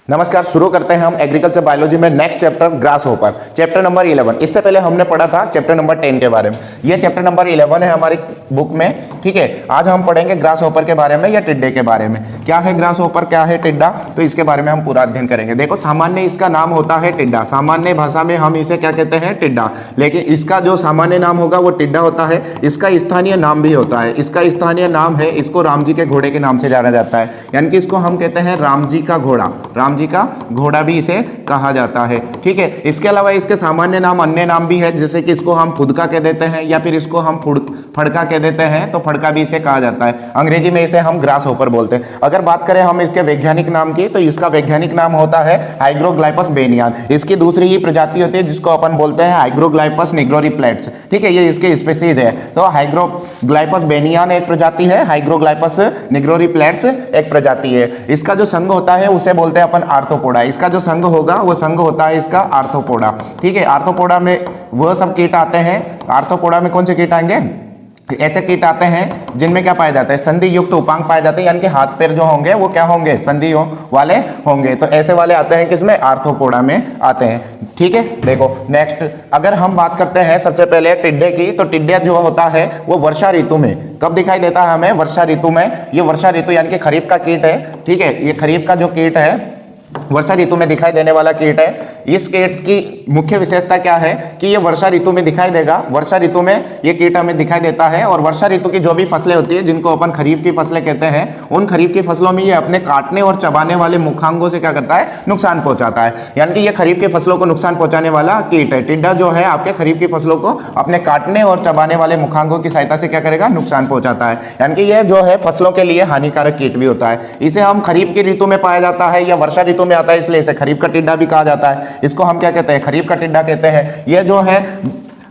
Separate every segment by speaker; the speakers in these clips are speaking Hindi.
Speaker 1: नमस्कार, शुरू करते हैं हम एग्रीकल्चर बायोलॉजी में next chapter grass hopper, chapter number 11। इससे पहले हमने पढ़ा था चैप्टर नंबर 10 के बारे में। ये चैप्टर नंबर 11 है हमारी बुक में। ठीक है, आज हम पढ़ेंगे ग्रास होपर के बारे में या टिड्डे के बारे में। क्या है ग्रास होपर, क्या है टिड्डा, तो इसके बारे में हम पूरा अध्ययन करेंगे। देखो, सामान्य इसका नाम होता है टिड्डा, सामान्य भाषा में हम इसे क्या कहते हैं, टिड्डा। लेकिन इसका जो सामान्य नाम होगा वो टिड्डा होता है। इसका स्थानीय नाम भी होता है। इसका स्थानीय नाम है, इसको राम जी के घोड़े के नाम से जाना जाता है, यानी कि इसको हम कहते हैं राम जी का घोड़ा। राम जी का घोड़ा भी इसे कहा जाता है। ठीक है, इसके अलावा इसके सामान्य नाम, अन्य नाम भी है, जैसे कि इसको हम फुदका कह देते हैं या फिर इसको हम फड़का कह देते हैं, तो फड़का भी इसे कहा जाता है। अंग्रेजी में इसे हम ग्रास होपर बोलते हैं। अगर बात करें हम इसके वैज्ञानिक नाम की, तो इसका वैज्ञानिक नाम होता है हाइग्रोग्लाइपस बेनियान। इसकी दूसरी ही प्रजाति होती है जिसको अपन बोलते हैं हाइग्रोग्लाइपस निग्रोरीप्लेट्स। ठीक है, ये इसके स्पीसीज है। तो हाइग्रोग्लाइपस बेनियान एक प्रजाति है, हाइग्रोग्लाइपस निग्रोरीप्लेट्स एक प्रजाति है। इसका जो संघ होता है उसे बोलते हैं अपन आर्थ्रोपोडा। इसका जो संघ होगा वो संघ होता है इसका आर्थ्रोपोडा। ठीक है, आर्थ्रोपोडा में वह सब कीट आते हैं। आर्थ्रोपोडा में कौन से कीट आएंगे, ऐसे कीट आते हैं जिनमें क्या पाया जाता है, संधि युक्त उपांग पाए जाते हैं, यानी कि हाथ पैर जो होंगे वो क्या होंगे, संधियों वाले होंगे। तो ऐसे वाले आते हैं किसमें, आर्थ्रोपोडा में आते हैं। ठीक है, देखो नेक्स्ट अगर हम बात करते हैं सबसे पहले टिड्डे की, तो टिड्डा जो होता है वो वर्षा ऋतु में कब दिखाई देता है हमें, वर्षा ऋतु में। ये वर्षा ऋतु यानी कि खरीफ का कीट है। ठीक है, ये खरीफ का जो कीट है वर्षा ऋतु में दिखाई देने वाला कीट है। इस कीट की मुख्य विशेषता क्या है कि ये वर्षा ऋतु में दिखाई देगा। वर्षा ऋतु में ये कीट हमें दिखाई देता है। और वर्षा ऋतु की जो भी फसलें होती है, जिनको अपन खरीफ की फसलें कहते हैं, उन खरीफ की फसलों में ये अपने काटने और चबाने वाले मुखांगों से क्या करता है, नुकसान पहुंचाता है। यानी कि ये खरीफ की फसलों को नुकसान पहुंचाने वाला कीट है। टिड्डा जो है आपके खरीफ की फसलों को अपने काटने और चबाने वाले मुखांगों की सहायता से क्या करेगा, नुकसान पहुंचाता है। यानी कि यह जो है फसलों के लिए हानिकारक कीट भी होता है। इसे हम खरीफ की ऋतु में पाया जाता है या वर्षा ऋतु में आता है, इसलिए इसे खरीफ का टिड्डा भी कहा जाता है। इसको हम क्या कहते हैं, खरीफ का टिड्डा कहते हैं। यह जो है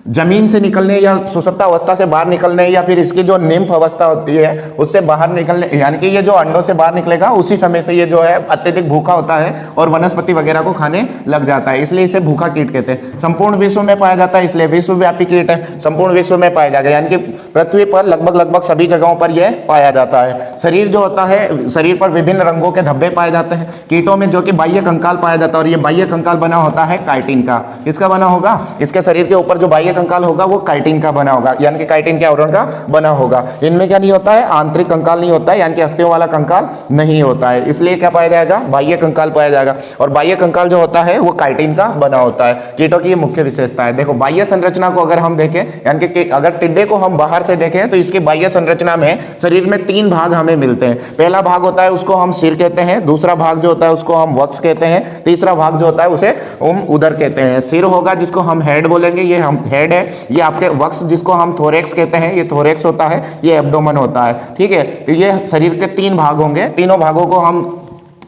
Speaker 1: जमीन से निकलने या सुषुप्त अवस्था से बाहर निकलने या फिर इसकी जो निम्फ अवस्था होती है उससे बाहर निकलने, यानी कि ये जो अंडों से बाहर निकलेगा उसी समय से ये जो है अत्यधिक भूखा होता है और वनस्पति वगैरह को खाने लग जाता है, इसलिए इसे भूखा कीट कहते हैं। संपूर्ण विश्व में पाया जाता है, इसलिए विश्वव्यापी कीट है। संपूर्ण विश्व में पाया जाएगा, यानी कि पृथ्वी पर लगभग सभी जगहों पर यह पाया जाता है। शरीर जो होता है, शरीर पर विभिन्न रंगों के धब्बे पाए जाते हैं कीटों में, जो कि बाह्य कंकाल पाया जाता है। और ये बाह्य कंकाल बना होता है काइटिन का। किसका बना होगा, इसके शरीर के ऊपर जो बाह्य कंकाल होगा वो काइटिन का बना होगा, यानी कि काइटिन के आवरण का बना होगा। इनमें क्या नहीं होता है, आंतरिक कंकाल नहीं होता है, यानी कि अस्थियों वाला कंकाल नहीं होता है, इसलिए क्या पाया जाएगा, बाह्य कंकाल पाया जाएगा। और बाह्य कंकाल जो होता है वो काइटिन का बना होता है। कीटों की ये मुख्य विशेषता है। देखो, बाह्य संरचना को अगर हम देखें, यानी कि अगर टिड्डे को हम बाहर से देखें तो इसकी बाह्य संरचना में शरीर में 3 भाग हमें मिलते हैं। पहला भाग होता है उसको हम सिर कहते हैं, दूसरा भाग जो होता है उसको हम वक्ष कहते हैं, तीसरा भाग जो होता है उसे हम उदर कहते हैं। सिर होगा जिसको हम हेड बोलेंगे, ये हम हेड है। ये आपके वक्ष जिसको हम थोरेक्स कहते हैं, ये थोरेक्स होता है। ये एब्डोमेन होता है। ठीक है, तो ये शरीर के 3 भाग होंगे। तीनों भागों को हम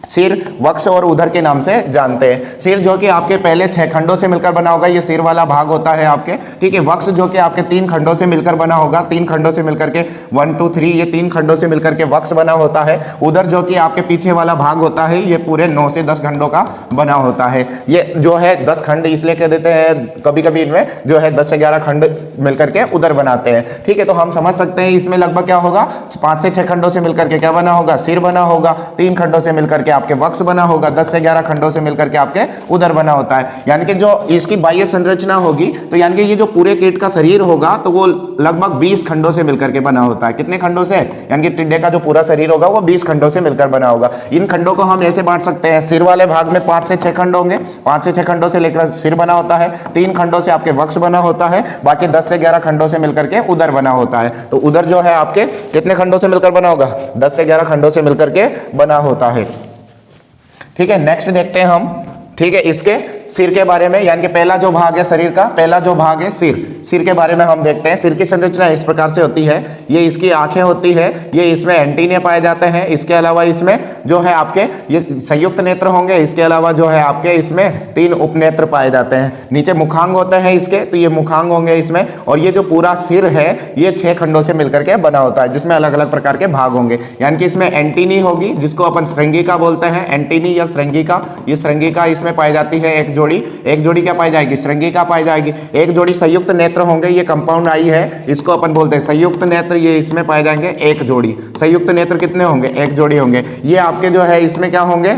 Speaker 1: सिर, वक्ष और उदर के नाम से जानते हैं। सिर जो कि आपके पहले 6 खंडों से मिलकर बना होगा, ये सिर वाला भाग होता है आपके। ठीक है, वक्ष जो कि आपके 3 खंडों से मिलकर बना होगा, 3 खंडों से मिलकर के 1 2 3, ये 3 खंडों से मिलकर के वक्ष बना होता है। उदर जो कि आपके पीछे वाला भाग होता है, ये पूरे 9 से 10 खंडों का बना होता है। ये जो है 10 खंड इसलिए कह देते हैं, कभी कभी इनमें जो है 10 से 11 खंड मिलकर के उदर बनाते हैं। ठीक है, तो हम समझ सकते हैं इसमें लगभग क्या होगा, 5 से 6 खंडों से मिलकर के क्या बना होगा, सिर बना होगा। 3 खंडों से मिलकर के आपके वक्ष बना होगा, 10 से 11 खंडों से मिलकर के आपके उदर बना होता है। यानी कि जो इसकी बाह्य संरचना होगी, तो यानी कि ये जो पूरे कीट का शरीर होगा तो वो लगभग 20 खंडों से मिलकर के बना होता है। कितने खंडों से, यानी कि टिड्डे का जो पूरा शरीर होगा वो 20 खंडों से मिलकर बना होगा। इन खंडों को हम ऐसे बांट सकते हैं, सिर वाले भाग में 5 से 6 खंड होंगे। 5 से 6 खंडों से लेकर सिर बना होता है, 3 खंडों से आपके वक्ष बना होता है, बाकी 10 से 11 खंडों से मिलकर के उदर बना होता है। तो उदर जो है आपके कितने खंडों से मिलकर बना होगा, 10 से 11 खंडों से मिलकर के बना होता है। ठीक है, नेक्स्ट देखते हैं हम। ठीक है, इसके सिर के बारे में, यानी कि पहला जो भाग है शरीर का, पहला जो भाग है सिर, सिर के बारे में हम देखते हैं। सिर की संरचना इस प्रकार से होती है। ये इसकी आंखें होती है, ये इसमें एंटीने पाए जाते हैं। इसके अलावा इसमें जो है आपके ये संयुक्त नेत्र होंगे। इसके अलावा जो है आपके इसमें 3 उपनेत्र पाए जाते हैं। नीचे मुखांग होते हैं इसके, तो ये मुखांग होंगे इसमें। और ये जो पूरा सिर है ये 6 खंडों से मिलकर के बना होता है, जिसमें अलग अलग प्रकार के भाग होंगे। यानी कि इसमें एंटीनी होगी, जिसको अपन श्रृंगिका बोलते हैं, एंटीनी या श्रृंगिका। ये श्रृंगिका इसमें पाई जाती है एक जोड़ी क्या पाई जाएगी, श्रृंगिका पाई जाएगी। एक जोड़ी संयुक्त नेत्र होंगे, ये कंपाउंड आई है, इसको अपन बोलते हैं संयुक्त नेत्र। ये इसमें पाए जाएंगे एक जोड़ी संयुक्त नेत्र। कितने होंगे, एक जोड़ी होंगे। ये आपके जो है इसमें क्या होंगे,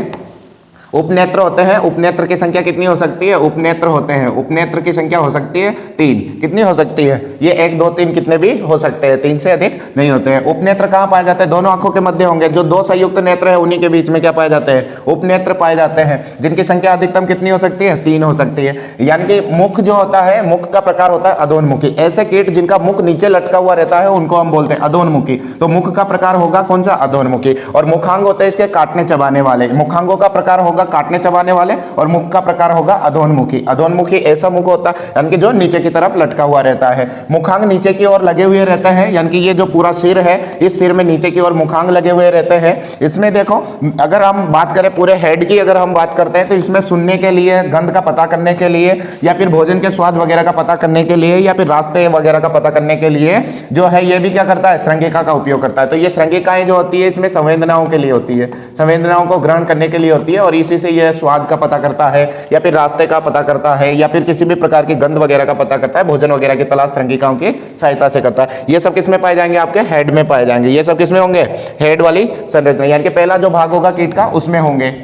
Speaker 1: उपनेत्र होते हैं, उपनेत्र की संख्या कितनी हो सकती है? उपनेत्र होते हैं, उपनेत्र की संख्या हो सकती है 3। कितनी हो सकती है? ये 1 2 3 कितने भी हो सकते हैं, 3 से अधिक नहीं होते हैं। उपनेत्र कहाँ पाए जाते हैं? दोनों आंखों के मध्य होंगे। जो दो संयुक्त नेत्र है उन्हीं के बीच में क्या पाए जाते हैं? उपनेत्र पाए जाते हैं, जिनकी संख्या अधिकतम कितनी हो सकती है? 3 हो सकती है। यानी कि मुख जो होता है, मुख का प्रकार होता है अधोन्मुखी। ऐसे कीट जिनका मुख नीचे लटका हुआ रहता है उनको हम बोलते हैं अधोन्मुखी। तो मुख का प्रकार होगा कौन सा? अधोन्मुखी। और मुखांग होते हैं इसके काटने चबाने वाले। मुखांगों का प्रकार होगा काटने चबाने वाले और मुख का प्रकार होगा अधोन्मुखी। अधोन्मुखी ऐसा मुख होता है यानी कि जो नीचे की तरफ लटका हुआ रहता है। मुखांग नीचे की ओर लगे हुए रहते हैं, यानी कि ये जो पूरा सिर है इस सिर में नीचे की ओर मुखांग लगे हुए रहते हैं। इसमें देखो, अगर हम बात करें पूरे हेड की, अगर हम बात करते हैं तो इसमें सुनने के लिए, गंध का पता करने के लिए, या फिर भोजन के स्वाद वगैरह का पता करने के लिए, या फिर रास्ते वगैरह का पता करने के लिए जो है ये भी क्या करता है? श्रृंगिका का उपयोग करता है। तो ये श्रृंगिकाएं जो होती है इसमें संवेदनाओं के लिए होती है, संवेदनाओं को ग्रहण करने के लिए होती है और इसी से ये स्वाद का पता करता है या फिर रास्ते का पता करता है या फिर किसी भी प्रकार की गंध वगैरह का पता करता है। भोजन वगैरह की तलाश श्रृंगिकाओं की सहायता से करता है। ये सब किसमें पाए जाएंगे? आपके हेड में पाए जाएंगे। ये सब किसमें होंगे? हेड वाली संरचना, यानी कि पहला जो भाग होगा कीट का उसमें होंगे।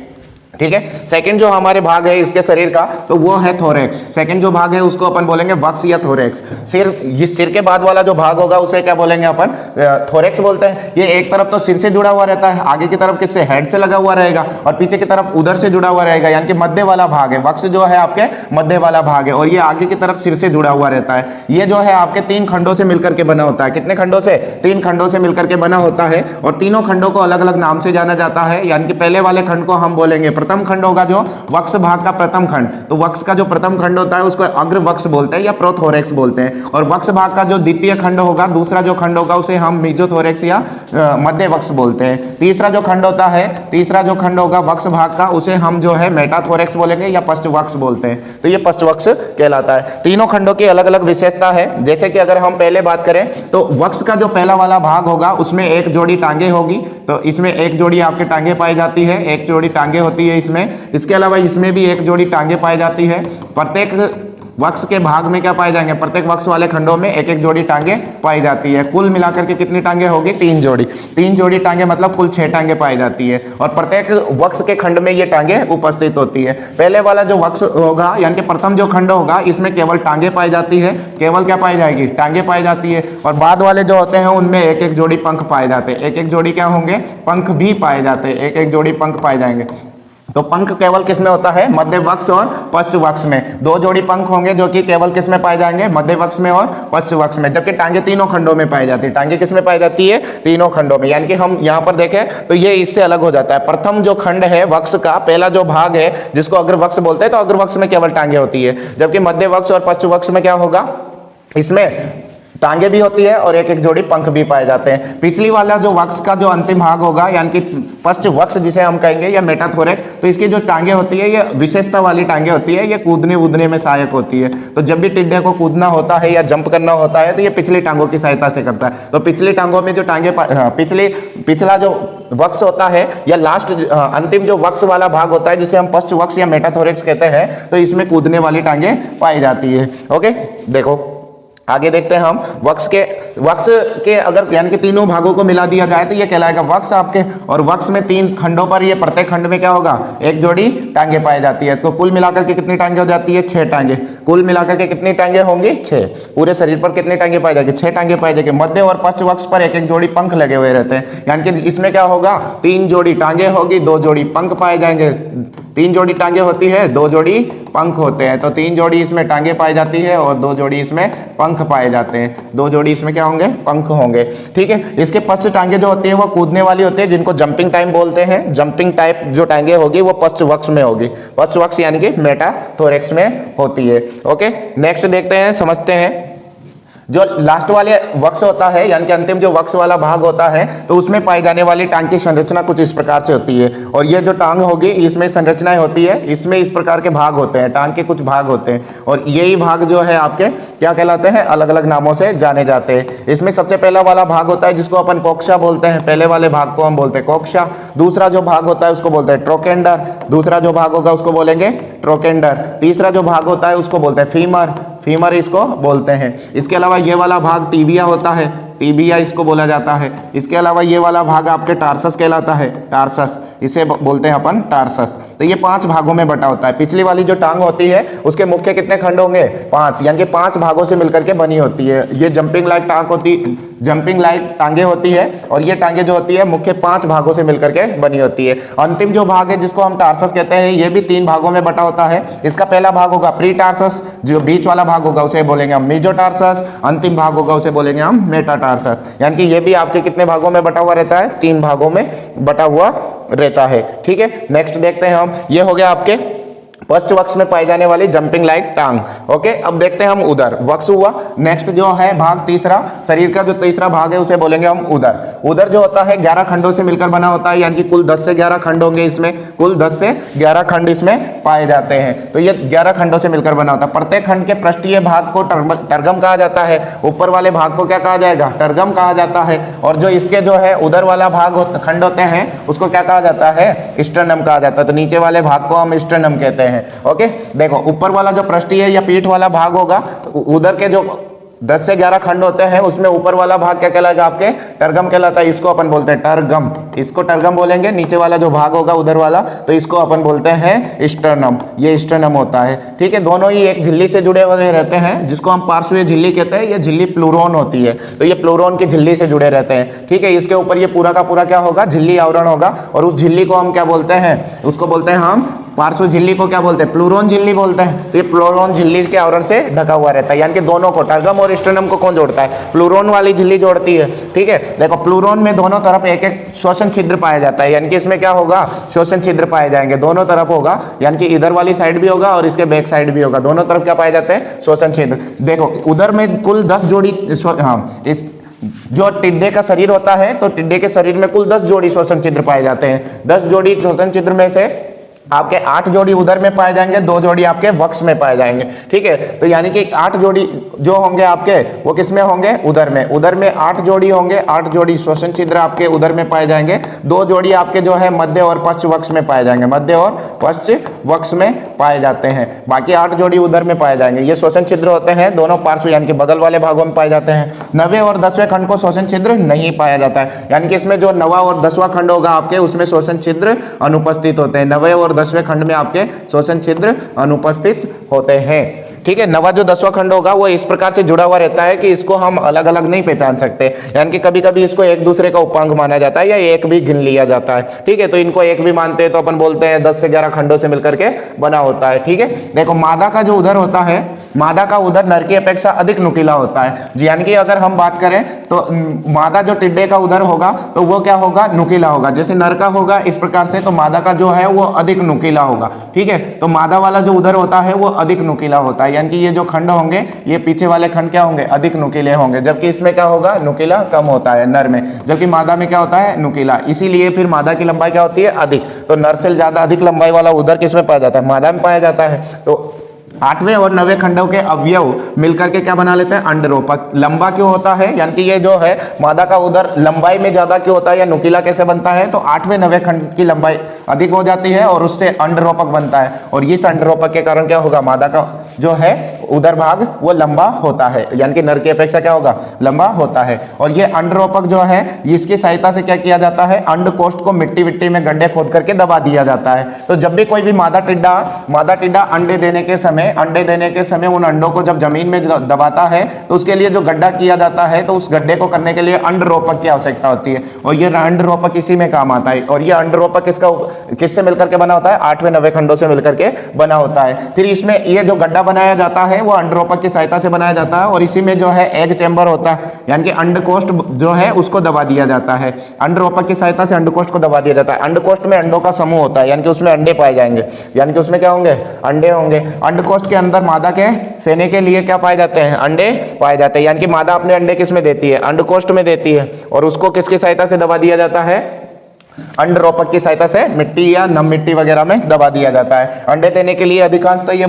Speaker 1: ठीक है। सेकंड जो हमारे भाग है इसके शरीर का तो वो है थोरेक्स। सेकंड जो भाग है उसको अपन बोलेंगे वक्स या थोरेक्स। सिर, ये सिर के बाद वाला जो भाग होगा उसे क्या बोलेंगे अपन? थोरेक्स बोलते हैं। ये एक तरफ तो सिर से जुड़ा हुआ रहता है, आगे की तरफ किससे? हेड से लगा हुआ रहेगा, और पीछे की तरफ उधर से जुड़ा हुआ रहेगा, यानी कि मध्य वाला भाग है। वक्स जो है आपके मध्य वाला भाग है और ये आगे की तरफ सिर से जुड़ा हुआ रहता है। ये जो है आपके 3 खंडों से मिलकर के बना होता है। कितने खंडों से? 3 खंडों से मिलकर के बना होता है और तीनों खंडों को अलग अलग नाम से जाना जाता है। यानी कि पहले वाले खंड को हम बोलेंगे, प्रथम खंड होगा जो वक्स भाग का प्रथम खंड, तो वक्स का जो प्रथम खंड होता है उसको अग्र वक्स बोलते हैं या प्रोथोरेक्स बोलते हैं। और वक्स भाग का जो द्वितीय खंड होगा, दूसरा जो खंड होगा उसे हम मीजोथोरेक्स या मध्य वक्स बोलते हैं। तीसरा जो खंड होता है, तीसरा जो खंड होगा वक्स भाग का उसे हम जो है मेटाथोरेक्स बोलेंगे या पश्च वक्स बोलते हैं। तो ये पश्च वक्स कहलाता है। तीनों खंडों की अलग अलग विशेषता है। जैसे कि अगर हम पहले बात करें तो वक्स का जो पहला वाला भाग होगा उसमें एक जोड़ी टांगे होगी, तो इसमें एक जोड़ी आपके टांगे पाई जाती है, एक जोड़ी टांगे होती है इसमें। इसके अलावा इसमें भी एक जोड़ी टांगे पाई जाती है। प्रत्येक वक्स के भाग में क्या पाए जाएंगे? प्रत्येक वक्स वाले खंडों में एक एक जोड़ी टांगे पाई जाती है। कुल मिलाकर के कितनी टांगे होगी? 3 जोड़ी। 3 जोड़ी टांगे मतलब कुल 6 टांगे पाई जाती है और प्रत्येक वक्स के खंड में ये टांगे उपस्थित होती है। पहले वाला जो वक्स होगा यानी कि प्रथम जो खंड होगा इसमें केवल टांगे पाई जाती है। केवल क्या पाई जाएगी? टांगे पाई जाती है। और बाद वाले जो होते हैं उनमें एक एक जोड़ी पंख पाए जाते हैं। एक एक जोड़ी क्या होंगे? पंख भी पाए जाते हैं। एक एक जोड़ी पंख पाए जाएंगे। तो पंख केवल किस में होता है? मध्य वक्स और पश्च वक्स में। 2 जोड़ी पंख होंगे जो कि केवल किस में पाए जाएंगे? मध्य वक्स में और पश्च वक्स में। जबकि टांगे तीनों खंडों में पाई जाती है। टांगे किस में पाई जाती है? तीनों खंडों में। यानी कि हम यहाँ पर देखें तो ये इससे अलग हो जाता है। प्रथम जो खंड है वक्स का, पहला जो भाग है जिसको अग्रवक्स बोलते हैं, तो अग्रवक्स में केवल टांगे होती है। जबकि मध्य वक्स और पश्च वक्स में क्या होगा? इसमें टांगे भी होती है और एक एक जोड़ी पंख भी पाए जाते हैं। पिछली वाला जो वक्स का जो अंतिम भाग होगा यानी कि पश्च वक्स जिसे हम कहेंगे या मेटाथोरेक्स, तो इसकी जो टांगे होती है ये विशेषता वाली टांगे होती है। ये कूदने वूदने में सहायक होती है। तो जब भी टिड्डे को कूदना होता है या जंप करना होता है तो ये पिछली टांगों की सहायता से करता है। तो पिछली टांगों में जो टांगे पिछला जो वक्स होता है या लास्ट अंतिम जो वक्स वाला भाग होता है जिसे हम पश्च वक्स या मेटाथोरेक्स कहते हैं, तो इसमें कूदने वाली टांगे पाई जाती है। ओके, देखो आगे देखते हैं हम वक्स के अगर यानी कि तीनों भागों को मिला दिया जाए तो ये कहलाएगा वक्स आपके। और वक्स में 3 खंडों पर ये प्रत्येक खंड में क्या होगा? एक जोड़ी टांगे पाई जाती है। तो कुल मिलाकर के कितनी टांगे हो जाती है? 6 टांगे। कुल मिलाकर के कितनी टांगे होंगी? 6। पूरे शरीर पर कितनी टांगे पाई जाएगी? 6 टांगे पाई जाएगी। मध्य और पश्च वक्स पर एक एक जोड़ी पंख लगे हुए रहते हैं। यानी कि इसमें क्या होगा? 3 जोड़ी टांगे होगी, 2 जोड़ी पंख पाए जाएंगे। 3 जोड़ी टांगे होती है, 2 जोड़ी पंख होते हैं। तो 3 जोड़ी इसमें टांगे पाई जाती है और 2 जोड़ी इसमें पंख पाए जाते हैं। 2 जोड़ी इसमें क्या होंगे? पंख होंगे। ठीक है। इसके पश्च टांगे जो होती है वो कूदने वाली होती है, जिनको जंपिंग टाइम बोलते हैं। जंपिंग टाइप जो टांगे होगी वो पश्च वक्स में होगी। पश्च वक्स यानी कि मेटाथोरेक्स में होती है। ओके, नेक्स्ट देखते हैं, समझते हैं। जो लास्ट वाले वक्स होता है यानी कि अंतिम जो वक्स वाला भाग होता है तो उसमें पाई जाने वाली टांग की संरचना कुछ इस प्रकार से होती है। और ये जो टांग होगी इसमें संरचनाएं होती है, इसमें इस प्रकार के भाग होते हैं। टांग के कुछ भाग होते हैं और यही भाग जो है आपके क्या कहलाते हैं? अलग अलग नामों से जाने जाते हैं। इसमें सबसे पहला वाला भाग होता है जिसको अपन कोक्शा बोलते हैं। पहले वाले भाग को हम बोलते हैं कोक्शा। दूसरा जो भाग होता है उसको बोलते हैं ट्रोकेंडर। दूसरा जो भाग होगा उसको बोलेंगे ट्रोकेंडर। तीसरा जो भाग होता है उसको बोलते हैं फीमर। फीमर इसको बोलते हैं। इसके अलावा ये वाला भाग टीबिया होता है। टीबिया इसको बोला जाता है। इसके अलावा ये वाला भाग आपके टार्सस कहलाता है, टार्सस इसे बोलते हैं अपन टार्सस। तो ये 5 भागों में बटा होता है। पिछली वाली जो टांग होती है उसके मुख्य कितने खंड होंगे? 5, यानी कि 5 भागों से मिलकर के बनी होती है। ये जंपिंग लाइक टांग होती, जंपिंग लाइक टांगे होती है, और ये टांगे जो होती है मुख्य 5 भागों से मिलकर के बनी होती है। अंतिम जो भाग है जिसको हम टार्सस कहते हैं, ये भी 3 भागों में बटा होता है। इसका पहला भाग होगा प्री टार्सस, जो बीच वाला भाग होगा उसे बोलेंगे हम मीजोटार्सस, अंतिम भाग होगा उसे बोलेंगे हम मेटाटार्सस। यानी कि ये भी आपके कितने भागों में बटा हुआ रहता है? 3 भागों में बटा हुआ रहता है। ठीक है, नेक्स्ट देखते हैं हम। ये हो गया आपके पश्च वक्ष में पाई जाने वाली जंपिंग लाइक टांग। ओके, अब देखते हैं हम उदर। वक्ष हुआ, नेक्स्ट जो है भाग तीसरा, शरीर का जो तीसरा भाग है उसे बोलेंगे हम उदर। उदर जो होता है 11 खंडों से मिलकर बना होता है, यानी कि कुल 10 से 11 खंड होंगे इसमें, कुल 10 से 11 खंड इसमें पाए जाते हैं। तो ये 11 खंडों से मिलकर बना होता है। प्रत्येक खंड के पृष्ठीय भाग को टर्गम कहा जाता है, ऊपर वाले भाग को क्या कहा जाएगा? टर्गम कहा जाता है। और जो इसके जो है उदर वाला भाग खंड होते हैं उसको क्या कहा जाता है? स्टर्नम कहा जाता है। तो नीचे वाले भाग को हम स्टर्नम कहते हैं। ओके, देखो ऊपर वाला जो पृष्ठीय या पीठ वाला भाग होगा, उधर के जो 10 से 11 खंड होते हैं उसमें ऊपर वाला भाग क्या कहलाएगा? आपके टर्गम कहलाता है। इसको अपन बोलते हैं टर्गम, इसको टर्गम बोलेंगे। नीचे वाला जो भाग होगा उधर वाला, तो इसको अपन बोलते हैं स्टर्नम। ये स्टर्नम होता है। ठीक है, दोनों ही एक झिल्ली से जुड़े हुए रहते हैं जिसको हम पार्श्वीय झिल्ली कहते हैं। ये झिल्ली प्लूरोन होती है, तो ये प्लूरोन की झिल्ली से जुड़े रहते हैं। ठीक है, इसके ऊपर ये पूरा का पूरा क्या होगा? झिल्ली आवरण होगा, और उस झिल्ली को हम क्या बोलते हैं? उसको बोलते हैं हम पार्श्व झिल्ली को क्या बोलते हैं? प्लूरोन झिल्ली बोलते हैं। तो ये प्लूरोन झिल्ली के आवरण से ढका हुआ रहता है। यानी कि दोनों को, टर्गम और स्टर्नम को कौन जोड़ता है? प्लूरोन वाली झिल्ली जोड़ती है। ठीक है, देखो प्लूरोन में दोनों तरफ एक एक श्वसन छिद्र पाया जाता है, यानी कि इसमें क्या होगा? श्वसन छिद्र पाए जाएंगे, दोनों तरफ होगा, यानी कि इधर वाली साइड भी होगा और इसके बैक साइड भी होगा। दोनों तरफ क्या पाए जाते हैं? श्वसन छिद्र। देखो उधर में कुल 10 जोड़ी, हाँ, इस जो टिड्डे का शरीर होता है, तो टिड्डे के शरीर में कुल 10 जोड़ी श्वसन छिद्र पाए जाते हैं। 10 जोड़ी श्वसन छिद्र में से आपके 8 जोड़ी उधर में पाए जाएंगे, 2 जोड़ी आपके वक्ष में पाए जाएंगे। ठीक है, तो यानी कि 8 जोड़ी जो होंगे आपके वो किस में होंगे? उधर में। उधर में 8 जोड़ी होंगे, 8 जोड़ी श्वसन छिद्र आपके उधर में पाए जाएंगे। 2 जोड़ी आपके जो है मध्य और पश्च वक्ष में पाए जाएंगे, मध्य और पश्च वक्ष में पाए जाते हैं। बाकी 8 जोड़ी उधर में पाए जाएंगे। ये श्वसन छिद्र होते हैं दोनों पार्श्व, यानी कि बगल वाले भागों में पाए जाते हैं। 9वें और 10वें खंड को श्वसन छिद्र नहीं पाया जाता है, यानी कि इसमें जो 9वां और 10वां खंड होगा आपके उसमें श्वसन छिद्र अनुपस्थित होते हैं। 9वें और 10वें खंड में आपके श्वसन छिद्र अनुपस्थित होते हैं। ठीक है, 9वां जो 10वां खंड होगा वो इस प्रकार से जुड़ा हुआ रहता है कि इसको हम अलग अलग नहीं पहचान सकते, यानी कि कभी कभी इसको एक दूसरे का उपांग माना जाता है या एक भी गिन लिया जाता है। ठीक है, तो इनको एक भी मानते हैं तो अपन बोलते हैं 10 से 11 खंडों से मिलकर के बना होता है। ठीक है, देखो मादा का जो उदर होता है, मादा का उदर नर की अपेक्षा अधिक नुकीला होता है। यानी कि अगर हम बात करें तो मादा जो टिड्डे का उदर होगा तो वो क्या होगा? नुकीला होगा। जैसे नर का होगा इस प्रकार से, तो मादा का जो है वो अधिक नुकीला होगा। ठीक है, तो मादा वाला जो उदर होता है वो अधिक नुकीला होता है, यानी कि ये जो खंड होंगे, ये पीछे वाले खंड क्या होंगे? अधिक नुकीले होंगे। जबकि इसमें क्या होगा? नुकीला कम होता है नर में, जबकि मादा में क्या होता है? नुकीला। इसीलिए फिर मादा की लंबाई क्या होती है? अधिक। तो नर से ज्यादा अधिक लंबाई वाला उदर किसमें पाया जाता है? मादा में पाया जाता है। तो 8वें और 9वें खंडों के अवयव मिलकर के क्या बना लेते हैं? अंडरोपक। लंबा क्यों होता है? यानी कि ये जो है मादा का उदर लंबाई में ज्यादा क्यों होता है या नुकीला कैसे बनता है? तो 8वें 9वें खंड की लंबाई अधिक हो जाती है और उससे अंडरोपक बनता है, और इस अंडरोपक के कारण क्या होगा? मादा का जो है उदर भाग वो लंबा होता है, यानी कि नर की अपेक्षा क्या होगा? लंबा होता है। और ये अंडरोपक जो है इसकी सहायता से क्या किया जाता है? अंडकोष्ठ को मिट्टी विट्टी में गड्ढे खोद करके दबा दिया जाता है। तो जब भी कोई भी मादा टिड्डा अंडे देने के समय उन अंडों को जब जमीन में दबाता है तो उसके लिए जो गड्ढा किया जाता है, तो उस गड्ढे को करने के लिए अंडरोपक की आवश्यकता होती है, और ये अंडरोपक इसी में काम आता है। और ये अंडरोपक किससे मिलकर के बना होता है? 8वें 9वें खंडों से मिलकर के बना होता है। फिर इसमें ये जो गड्ढा बनाया जाता है वो अंडरोपक की सहायता से बनाया जाता है, और इसी में जो है एग चैम्बर होता है, यानी कि अंडकोष्ठ जो है उसको दबा दिया जाता है। अंडरोपक की सहायता से अंडकोष्ठ को दबा दिया जाता है। अंडकोष्ठ में अंडों का समूह होता है, यानी कि उसमें अंडे पाए जाएंगे, यानी कि उसमें क्या होंगे? अंडे होंगे। अंडकोष्ठ के अंदर मादा के सेने के लिए क्या पाए जाते हैं? अंडे पाए जाते हैं। यानी कि मादा अपने अंडे किस में देती है? अंडकोष्ठ में देती है, और उसको किसकी सहायता से दबा दिया जाता है? अंडरोपक की सहायता से मिट्टी या नम मिट्टी वगैरह में दबा दिया जाता है। अंडे देने के लिए अधिकांशतः ये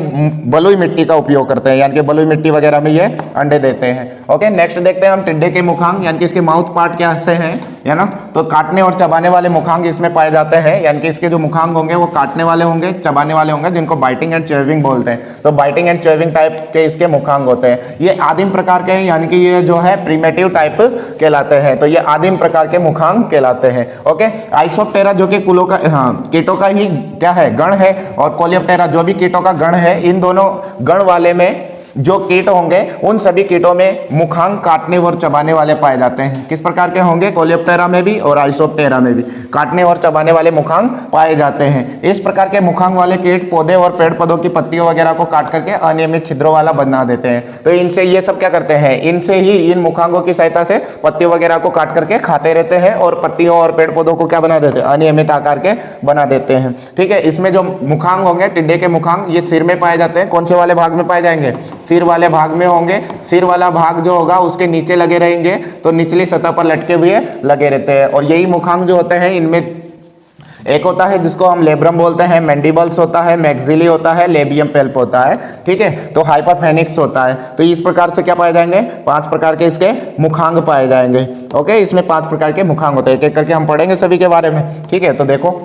Speaker 1: बलुई मिट्टी का उपयोग करते हैं, यानी कि बलुई मिट्टी वगैरह में ये अंडे देते हैं। ओके, नेक्स्ट देखते हैं हम टिड्डे के मुखांग, यानी कि इसके माउथ पार्ट क्या से हैं? है ना। तो काटने और चबाने वाले मुखांग इसमें पाए जाते हैं, यानी कि इसके जो मुखांग होंगे वो काटने वाले होंगे, चबाने वाले होंगे, जिनको बाइटिंग एंड च्यूइंग बोलते हैं। तो बाइटिंग एंड च्यूइंग टाइप के इसके मुखांग होते हैं। ये आदिम प्रकार के हैं, यानी कि ये जो है प्रीमेटिव टाइप कहलाते हैं। तो ये आदिम प्रकार के मुखांग कहलाते हैं। ओके, आइसोप्टेरा जो कि कुलों का, हाँ, कीटों का ही क्या है, गण है, और कोलियोप्टेरा जो भी कीटों का गण है, इन दोनों गण वाले में जो कीट होंगे उन सभी कीटों में मुखांग काटने और चबाने वाले पाए जाते हैं। किस प्रकार के होंगे, कोलियोप्टेरा में भी और आइसोप्टेरा में भी काटने और चबाने वाले मुखांग पाए जाते हैं। इस प्रकार के मुखांग वाले कीट पौधे और पेड़ पौधों की पत्तियों वगैरह को काट करके अनियमित छिद्रों वाला बना देते हैं। तो इनसे ये सब क्या करते हैं, इनसे ही, इन मुखांगों की सहायता से पत्तियों वगैरह को काट करके खाते रहते हैं और पत्तियों और पेड़ पौधों को क्या बना देते हैं, अनियमित आकार के बना देते हैं। ठीक है, इसमें जो मुखांग होंगे, टिड्डे के मुखांग, ये सिर में पाए जाते हैं। कौन से वाले भाग में पाए जाएंगे, सिर वाले भाग में होंगे। सिर वाला भाग जो होगा उसके नीचे लगे रहेंगे, तो निचली सतह पर लटके हुए लगे रहते हैं। और यही मुखांग जो होते हैं, इनमें एक होता है जिसको हम लेब्रम बोलते हैं, मैंडिबल्स होता है, मैक्सिली होता है, लेबियम पेल्प होता है। ठीक है, तो हाइपाफेनिक्स होता है। तो इस प्रकार से क्या पाए जाएंगे, 5 प्रकार के इसके मुखांग पाए जाएंगे। ओके, इसमें 5 प्रकार के मुखांग होते हैं, एक एक करके हम पढ़ेंगे सभी के बारे में। ठीक है, तो देखो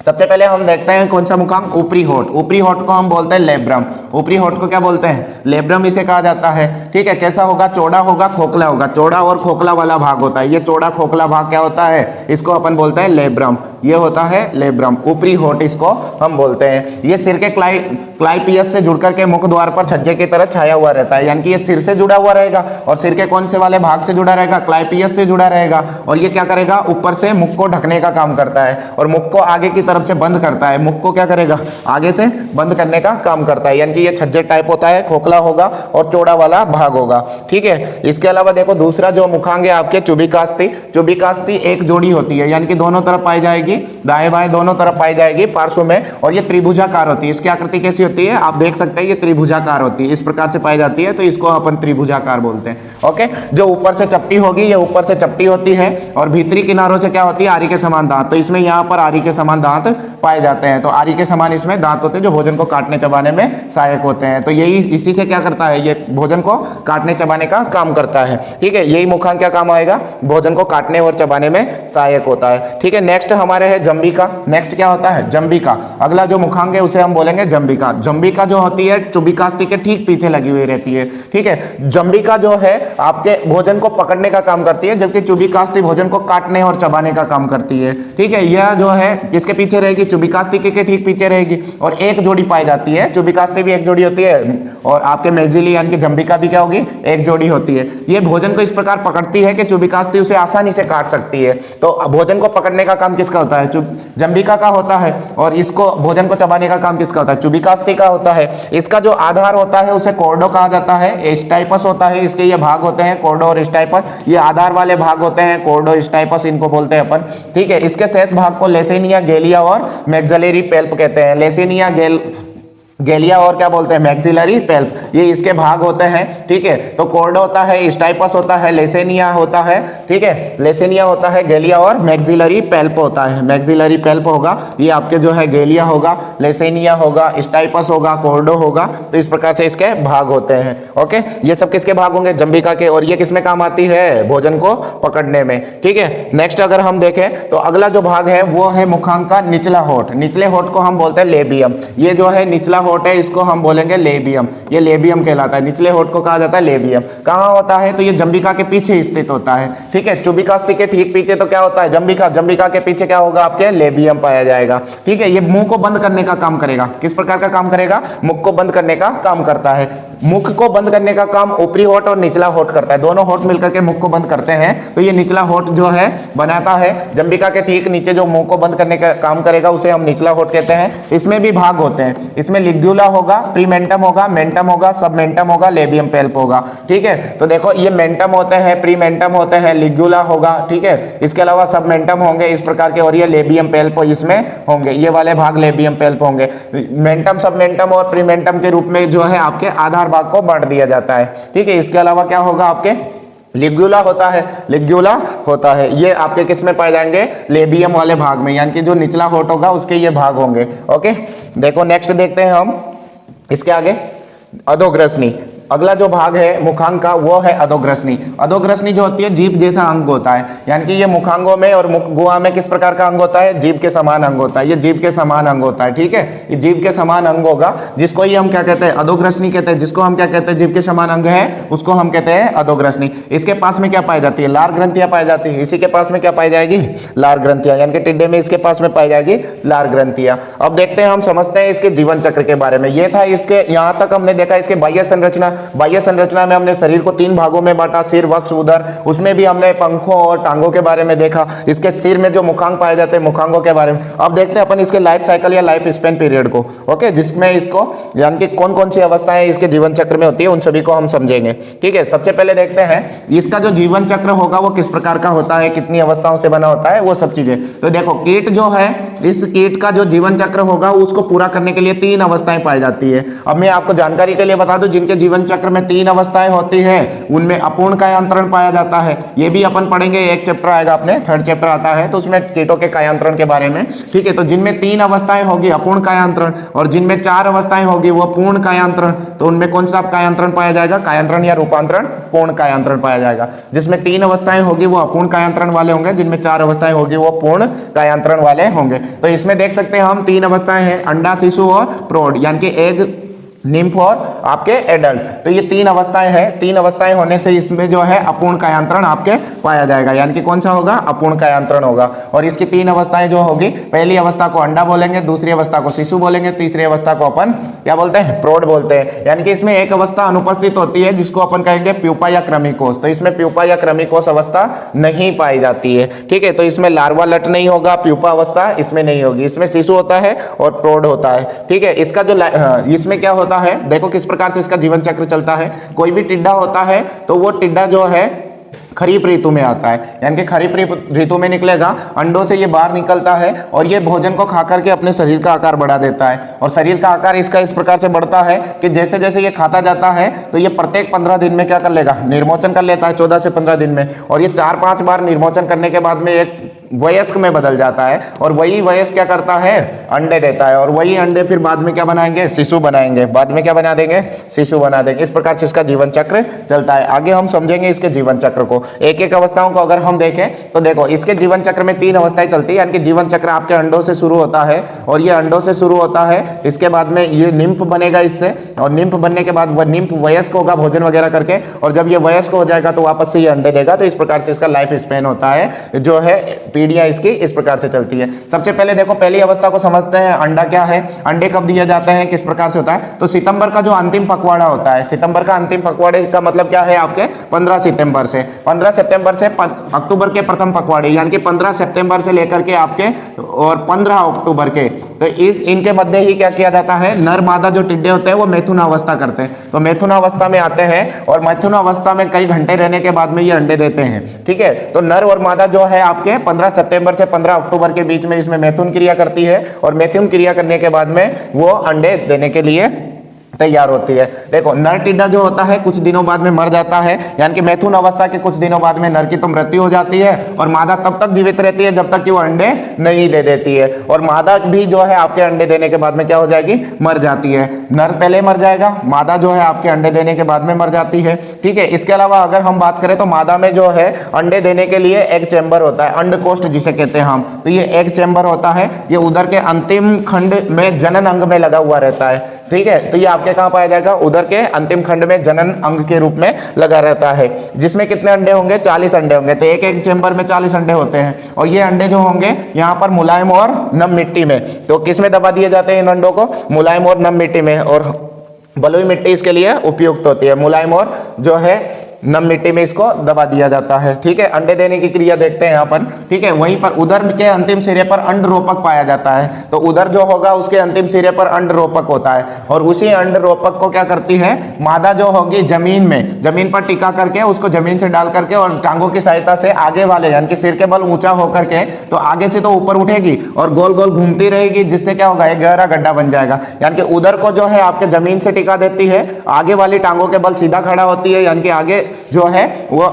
Speaker 1: सबसे पहले हम देखते हैं कौन सा मुखांग, ऊपरी होठ। ऊपरी होठ को हम बोलते हैं लेब्रम। ऊपरी होठ को क्या बोलते हैं, लेब्रम इसे कहा जाता है। ठीक है, कैसा होगा, चौड़ा होगा, खोखला होगा। चौड़ा और खोखला वाला भाग होता है, ये चौड़ा खोखला भाग क्या होता है, इसको अपन बोलते हैं लेब्रम। ये होता है लेब्रम, ऊपरी होठ इसको हम बोलते हैं। ये सिर के क्लाइपियस से जुड़ करके मुख द्वार पर छज्जे की तरह छाया हुआ रहता है, यानी कि ये सिर से जुड़ा हुआ रहेगा। और सिर के कौन से वाले भाग से जुड़ा रहेगा, क्लाइपियस से जुड़ा रहेगा। और ये क्या करेगा, ऊपर से मुख को ढकने का काम करता है और मुख को आगे की तरफ से बंद करता है। मुख को क्या करेगा, आगे से बंद करने का काम करता है, यानी कि ये छज्जे टाइप होता है, खोखला होगा और चौड़ा वाला भाग होगा। ठीक है, इसके अलावा देखो दूसरा जो मुखांग है आपके चुबिकास्ती। चुबिकास्ती एक जोड़ी होती है, यानी कि दोनों तरफ पाई जाएगी, दाएं बाएं दोनों तरफ पाई जाएगी पार्श्व में। और ये त्रिभुजाकार होती है। इसकी आकृति कैसी होती है, आप देख सकते हैं, ये त्रिभुजाकार होती है, इस प्रकार से पाई जाती है, तो इसको अपन त्रिभुजाकार बोलते हैं। ओके, जो ऊपर से चपटी होगी, ये ऊपर से चपटी होती है और भीतरी किनारों से क्या होती है, आरी के समान दांत। तो इसमें यहाँ पर आरी के समान दांत पाए जाते हैं। तो आरी के समान इसमें दांत होते हैं जो भोजन को काटने चबाने में सहायक होते हैं। तो यही इसी से क्या करता है, ये भोजन को काटने चबाने का काम करता है। ठीक है, यही मुखांग क्या काम आएगा, भोजन को काटने और चबाने में सहायक होता है। ठीक है, नेक्स्ट हमारे है जंबिका। नेक्स्ट क्या होता है, जंबिका। अगला जो मुखांग है उसे हम बोलेंगे जंबिका। जंबिका जो होती है चुबिकास्ती के ठीक पीछे लगी हुई रहती है। ठीक है, जंबिका जो है आपके भोजन को पकड़ने का काम करती है, जबकि चुबिकास्ती भोजन को काटने और चबाने का काम करती है। ठीक है, यह जो है किसके पीछे रहेगी, चुबिकास्ती के ठीक पीछे रहेगी। और एक जोड़ी पाई जाती है, चुबिकास्ती भी एक जोड़ी होती है और आपके मैक्सिली यानी कि जंबिका भी क्या होगी, एक जोड़ी होती है। ये भोजन को इस प्रकार पकड़ती है कि चुबिकास्ती उसे आसानी से काट सकती है। तो भोजन को पकड़ने का काम किसका होता है, जंबिका का होता है। और इसको भोजन को चबाने का काम किसका होता है, चुबिकास्ती का होता है। इसका जो आधार होता है उसे कॉर्डो कहा जाता है, स्टाइपस होता है। इसके ये भाग होते हैं कॉर्डो और स्टाइपस, ये आधार वाले भाग होते हैं, कॉर्डो स्टाइपस इनको बोलते हैं अपन। ठीक है, इसके शेष भाग को लेसेनिया, गेलिया और मैक्सिलरी पेल्प कहते हैं। लेसेनिया, गेलिया और क्या बोलते हैं, मैक्सिलरी पेल्प, ये इसके भाग होते हैं। ठीक है, तो कॉर्डो होता है, स्टाइपस होता है, लेसेनिया होता है। ठीक है, लेसेनिया होता है, गेलिया और मैक्सिलरी पेल्प होता है। मैक्सिलरी पेल्प होगा, ये आपके जो है गेलिया होगा, लेसेनिया होगा, स्टाइपस होगा, कॉर्डो होगा। तो इस प्रकार से इसके भाग होते हैं। ओके, ये सब किसके भाग होंगे, जंबिका के। और ये किसमें काम आती है, भोजन को पकड़ने में। ठीक है, नेक्स्ट अगर हम देखें तो अगला जो भाग है वो है मुखांग का निचला होठ। निचले होठ को हम बोलते हैं लेबियम। ये जो है निचला होठ है, इसको हम बोलेंगे लेबियम। ये लेबियम कहलाता है, निचले होठ को कहा जाता है लेबियम। कहाँ होता है, तो ये जंबिका के पीछे स्थित होता है। ठीक है, चुबिकास्ती के ठीक पीछे तो क्या होता है, जंबिका। जंबिका के पीछे क्या होगा, आपके लेबियम पाया जाएगा। ठीक है, ये मुंह को बंद करने का काम करेगा। किस प्रकार का काम करेगा, मुख को बंद करने का काम करता है। मुख को बंद करने का काम ऊपरी होठ और निचला होठ करता है, दोनों होठ मिलकर के मुख को बंद करते हैं। तो ये निचला होठ जो है बनाता है। जंबिका के ठीक नीचे जो मुंह को बंद करने का काम करेगा उसे हम निचला होठ कहते हैं। इसमें भी भाग होते हैं, इसमें लिग्यूला होगा, प्रीमेंटम होगा, मेंटम होगा, सबमेंटम होगा, लेबियम पेल्प होगा। ठीक है, तो देखो ये मेंटम होते हैं, प्रीमेंटम होते हैं, लिग्यूला होगा। ठीक है, इसके अलावा सबमेंटम होंगे इस प्रकार के, और ये लेबियम पेल्प इसमें होंगे, ये वाले भाग लेबियम पेल्प होंगे। मेंटम, सबमेंटम और प्रीमेंटम के रूप में जो है आपके आधार भाग को बांट दिया जाता है। ठीक है, इसके अलावा क्या होगा, आपके लिग्यूला होता है, लिग्यूला होता है। ये आपके किस में पाए जाएंगे, लेबियम वाले भाग में, यानी कि जो निचला होठ होगा उसके ये भाग होंगे। ओके, देखो नेक्स्ट देखते हैं हम इसके आगे, अधोग्रसनी। अगला जो भाग है मुखांग का वो है अधोग्रसनी। अधोग्रसनी जो होती है जीभ जैसा अंग होता है, यानी कि ये मुखांगों में और मुख गुहा में किस प्रकार का अंग होता है, जीभ के समान अंग होता है। ये जीभ के समान अंग होता है, ठीक है, ये जीभ के समान अंग होगा, जिसको ही हम क्या कहते हैं, अधोग्रसनी कहते हैं। जिसको हम क्या कहते हैं, जीभ के समान अंग है उसको हम कहते हैं अधोग्रसनी। इसके पास में क्या पाई जाती है, लार ग्रंथियां पाई जाती है। इसी के पास में क्या पाई जाएगी, लार ग्रंथियां, यानी कि टिड्डे में इसके पास में पाई जाएगी लार ग्रंथियां। अब देखते हैं, हम समझते हैं इसके जीवन चक्र के बारे में। ये था इसके, यहाँ तक हमने देखा इसके बाह्य संरचना। बाह्य संरचना में हमने शरीर को 3 भागों में बांटा, सिर, वक्ष, उदर। उसमें भी हमने पंखों और टांगों के बारे में देखा। इसके सिर में जो मुखांग पाए जाते हैं, मुखांगों के बारे में। अब देखते हैं अपन इसके लाइफ साइकिल या लाइफ स्पेन पीरियड को, ओके, जिसमें इसको यानी कि कौन कौन सी अवस्थाएं इसके जीवन चक्र में होती है, उन सभी को हम समझेंगे, ठीक है। सबसे पहले देखते हैं इसका जो जीवन चक्र होगा वो किस प्रकार का होता है, कितनी अवस्थाओं से बना होता है, वो सब चीजें। तो देखो, कीट जो है, इस कीट का जो जीवन चक्र होगा उसको पूरा करने के लिए 3 अवस्थाएं पाई जाती है। अब मैं आपको जानकारी के लिए बता दूं, जिनके जीवन चक्र में 3 अवस्थाएं होती है उनमें अपूर्ण कायांतरण पाया जाता है। ये भी अपन पढ़ेंगे, एक चैप्टर आएगा अपने, 3rd चैप्टर आता है, तो उसमें कीटों के कायांतरण के बारे में, ठीक है। तो जिनमें 3 अवस्थाएं होगी अपूर्ण कायांतरण, और जिनमें 4 अवस्थाएं होगी वो पूर्ण कायांतरण। तो उनमें कौन सा कायांतरण पाया जाएगा, कायांतरण या रूपांतरण, पूर्ण कायांतरण पाया जाएगा। जिसमें 3 अवस्थाएं होगी वो अपूर्ण कायांतरण वाले होंगे, जिनमें 4 अवस्थाएं होगी वो पूर्ण कायांतरण वाले होंगे। तो इसमें देख सकते हैं हम 3 अवस्थाएं हैं, अंडा, शिशु और प्रौढ़, यानी कि एग, निम्फ और आपके एडल्ट। तो ये 3 अवस्थाएं हैं। 3 अवस्थाएं होने से इसमें जो है अपूर्ण कायांतरण आपके पाया जाएगा, यानी कि कौन सा होगा, अपूर्ण कायांतरण होगा। और इसकी 3 अवस्थाएं जो होगी, पहली अवस्था को अंडा बोलेंगे, दूसरी अवस्था को शिशु बोलेंगे, तीसरी अवस्था को अपन क्या बोलते हैं, प्रौढ़ बोलते हैं। यानी कि इसमें एक अवस्था अनुपस्थित होती है जिसको अपन कहेंगे प्यूपा या क्रमिकोष। तो इसमें प्यूपा या क्रमिकोष अवस्था नहीं पाई जाती है, ठीक है। तो इसमें लार्वा लट नहीं होगा, प्यूपा अवस्था इसमें नहीं होगी। इसमें शिशु होता है और प्रौढ़ होता है, ठीक है। इसका जो इसमें क्या होता है, देखो किस प्रकार से इसका जीवन चक्र चलता है। कोई भी टिड्डा होता है तो वो टिड्डा जो है खरीफ ऋतु में आता है, यानी कि खरीफ ऋतु में निकलेगा, अंडों से ये बाहर निकलता है और ये भोजन को खा करके अपने शरीर का आकार बढ़ा देता है। और शरीर का आकार इसका इस प्रकार से बढ़ता है कि जैसे जैसे ये खाता जाता है तो ये प्रत्येक 15 दिन में क्या कर लेगा, निर्मोचन कर लेता है, 14 से 15 दिन में। और ये 4-5 बार निर्मोचन करने के बाद में एक वयस्क में बदल जाता है, और वही वयस्क क्या करता है, अंडे देता है, और वही अंडे फिर बाद में क्या बनाएंगे, शिशु बनाएंगे, बाद में क्या बना देंगे, शिशु बना देंगे। इस प्रकार से इसका जीवन चक्र चलता है। आगे हम समझेंगे इसके जीवन चक्र को, एक एक अवस्थाओं को अगर हम देखें तो देखो इसके जीवन चक्र में 3 अवस्थाएं चलती है, यानी कि जीवन चक्र आपके अंडों से शुरू होता है, और ये अंडों से शुरू होता है। इसके बाद में ये निम्फ बनेगा इससे, और निम्फ बनने के बाद वह निम्फ वयस्क होगा भोजन वगैरह करके, और जब ये वयस्क हो जाएगा तो वापस से ये अंडे देगा। तो इस प्रकार से इसका लाइफ स्पेन होता है, जो है पीढ़ियां इसकी इस प्रकार से चलती है। सबसे पहले देखो पहली अवस्था को समझते हैं, अंडा क्या है, अंडे कब दिए जाते हैं, किस प्रकार से होता है। तो सितंबर का जो अंतिम पखवाड़ा होता है, सितंबर का अंतिम पखवाड़े का मतलब क्या है आपके 15 सितंबर से 15 सितंबर से अक्टूबर के प्रथम पखवाड़े, यानी कि 15 सितंबर से लेकर के आपके और 15 अक्टूबर के, तो इस इनके मध्य ही क्या किया जाता है, नर मादा जो टिड्डे होते हैं वो मैथुन अवस्था करते हैं। तो मैथुन अवस्था में आते हैं, और मैथुन अवस्था में कई घंटे रहने के बाद में ये अंडे देते हैं, ठीक है। तो नर और मादा जो है आपके 15 सितंबर से 15 अक्टूबर के बीच में इसमें मैथुन क्रिया करती है, और मैथुन क्रिया करने के बाद में वो अंडे देने के लिए तैयार होती है। देखो नर टिड्डा जो होता है कुछ दिनों बाद में मर जाता है, यानी कि मैथुन अवस्था के कुछ दिनों बाद में नर की तो मृत्यु हो जाती है, और मादा तब तक जीवित रहती है जब तक कि वो अंडे नहीं दे देती है। और मादा भी जो है आपके अंडे देने के बाद में क्या हो जाएगी, मर जाती है। नर पहले मर जाएगा, मादा जो है आपके अंडे देने के बाद में मर जाती है, ठीक है। इसके अलावा अगर हम बात करें तो मादा में जो है अंडे देने के लिए एग चैम्बर होता है, अंडकोष्ठ जिसे कहते हैं हम, तो ये एग चैम्बर होता है, ये उदर के अंतिम खंड में जनन अंग में लगा हुआ रहता है, ठीक है। तो ये आपके कहां पाया जाएगा, उदर के अंतिम खंड में जनन अंग के रूप में लगा रहता है, जिसमें कितने अंडे होंगे, 40 अंडे होंगे। तो एक चेंबर में 40 अंडे होते हैं, और ये अंडे जो होंगे यहाँ पर मुलायम और नम मिट्टी में, तो किस में दबा दिए जाते हैं इन अंडों को, मुलायम और नम मिट्टी में, और बलुई मिट्टी इसके लिए उपयुक्त होती है। मुलायम और जो है नम मिट्टी में इसको दबा दिया जाता है, ठीक है। अंडे देने की क्रिया देखते हैं यहाँ पर, ठीक है। वहीं पर उदर के अंतिम सिरे पर अंड रोपक पाया जाता है, तो उदर जो होगा उसके अंतिम सिरे पर अंड रोपक होता है, और उसी अंड रोपक को क्या करती है मादा जो होगी जमीन में, जमीन पर टिका करके उसको जमीन से डाल करके और टांगों की सहायता से आगे वाले यानी कि सिर के बल ऊंचा होकर के, तो आगे से तो ऊपर उठेगी और गोल गोल घूमती रहेगी, जिससे क्या होगा एक गहरा गड्ढा बन जाएगा। यानी कि उदर को जो है आपके जमीन से टिका देती है, आगे वाली टांगों के बल सीधा खड़ा होती है, यानी कि आगे जो है वो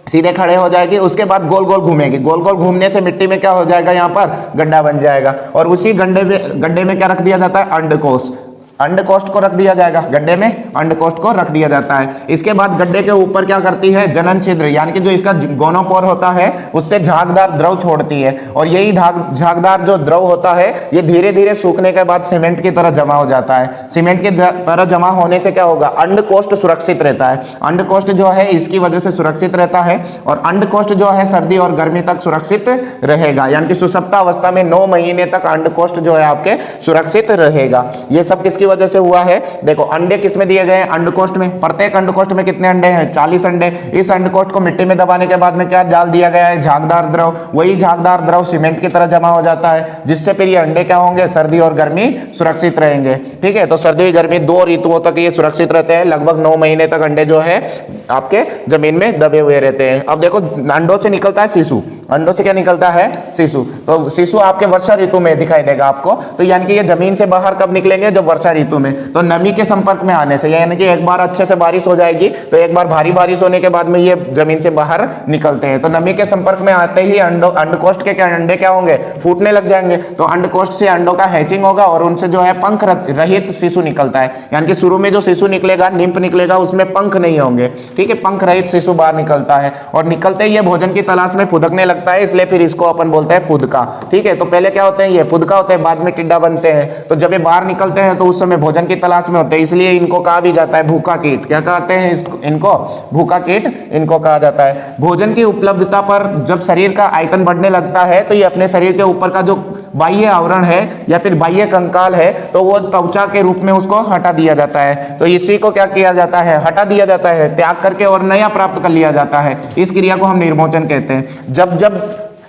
Speaker 1: सीधे खड़े हो जाएगी, उसके बाद गोल गोल घूमेगी, गोल गोल घूमने से मिट्टी में क्या हो जाएगा, यहाँ पर गड्ढा बन जाएगा, और उसी गड्ढे में क्या रख दिया जाता है, अंडकोश, अंडकोष्ठ को रख दिया जाएगा, गड्ढे में अंडकोष्ठ को रख दिया जाता है। इसके बाद गड्ढे के ऊपर क्या करती है, जनन छिद्र यानी कि जो इसका गोनोपोर होता है उससे झागदार द्रव छोड़ती है, और यही झागदार जो द्रव होता है ये धीरे धीरे सूखने के बाद सीमेंट की तरह जमा हो जाता है। सीमेंट की तरह जमा होने से क्या होगा, अंडकोष्ठ सुरक्षित रहता है। अंडकोष्ठ जो है इसकी वजह से सुरक्षित रहता है, और अंडकोष्ठ जो है सर्दी और गर्मी तक सुरक्षित रहेगा, यानी कि सुषुप्त अवस्था में 9 महीने तक अंडकोष्ठ जो है आपके सुरक्षित रहेगा। ये सब किसकी वजह से हुआ है, देखो अंडे किस में दिए गए हैं, अंडकोष्ठ में। प्रत्येक अंडकोष्ठ में कितने अंडे हैं, 40 अंडे। इस अंडकोष्ठ को मिट्टी में दबाने के बाद में क्या डाल दिया गया है, झागदार द्रव। वही झागदार द्रव सीमेंट की तरह जमा हो जाता है, जिससे फिर ये अंडे क्या होंगे, सर्दी और गर्मी सुरक्षित रहेंगे। ठीक है, तो सर्दी गर्मी 2 ऋतुओं तक ये सुरक्षित रहते हैं। लगभग 9 महीने तक अंडे जो है आपके जमीन में दबे हुए रहते हैं। अब देखो अंडों से निकलता है शिशु, अंडों से क्या निकलता है, शिशु। तो शिशु आपके वर्षा ऋतु में दिखाई देगा आपको। तो यानी कि ये जमीन से बाहर कब निकलेंगे, जब वर्षा ऋतु में। तो नमी के संपर्क में आने से, यानी कि एक बार अच्छे से बारिश हो जाएगी तो एक बार भारी बारिश होने के बाद में ये जमीन से बाहर निकलते हैं। तो नमी के संपर्क में आते ही अंडकोष्ठ के अंडे क्या होंगे, फूटने लग जाएंगे। तो अंडकोष्ठ से अंडों का हैचिंग होगा और उनसे जो है पंख रहित शिशु निकलता है। यानी कि शुरू में जो शिशु निकलेगा, निम्फ निकलेगा, उसमें पंख नहीं होंगे। ठीक है, पंख रहित शिशु बाहर निकलता है, और निकलते ही ये भोजन की तलाश में फुदकने लगता है, इसलिए फिर इसको अपन बोलते हैं फुदका। ठीक है, तो पहले क्या होते हैं, ये फुदका होते हैं, बाद में टिड्डा बनते हैं। तो जब ये बाहर निकलते हैं तो उस समय भोजन की तलाश में होते हैं, इसलिए इनको कहा भी जाता है भूखा कीट। क्या कहते हैं इनको, भूखा कीट इनको कहा जाता है। भोजन की उपलब्धता पर जब शरीर का आयतन बढ़ने लगता है तो ये अपने शरीर के ऊपर का जो बाह्य आवरण है या फिर बाह्य कंकाल है, तो वो त्वचा के रूप में उसको हटा दिया जाता है। तो इसी को क्या किया जाता है, हटा दिया जाता है, त्याग करके और नया प्राप्त कर लिया जाता है। इस क्रिया को हम निर्मोचन कहते हैं। जब जब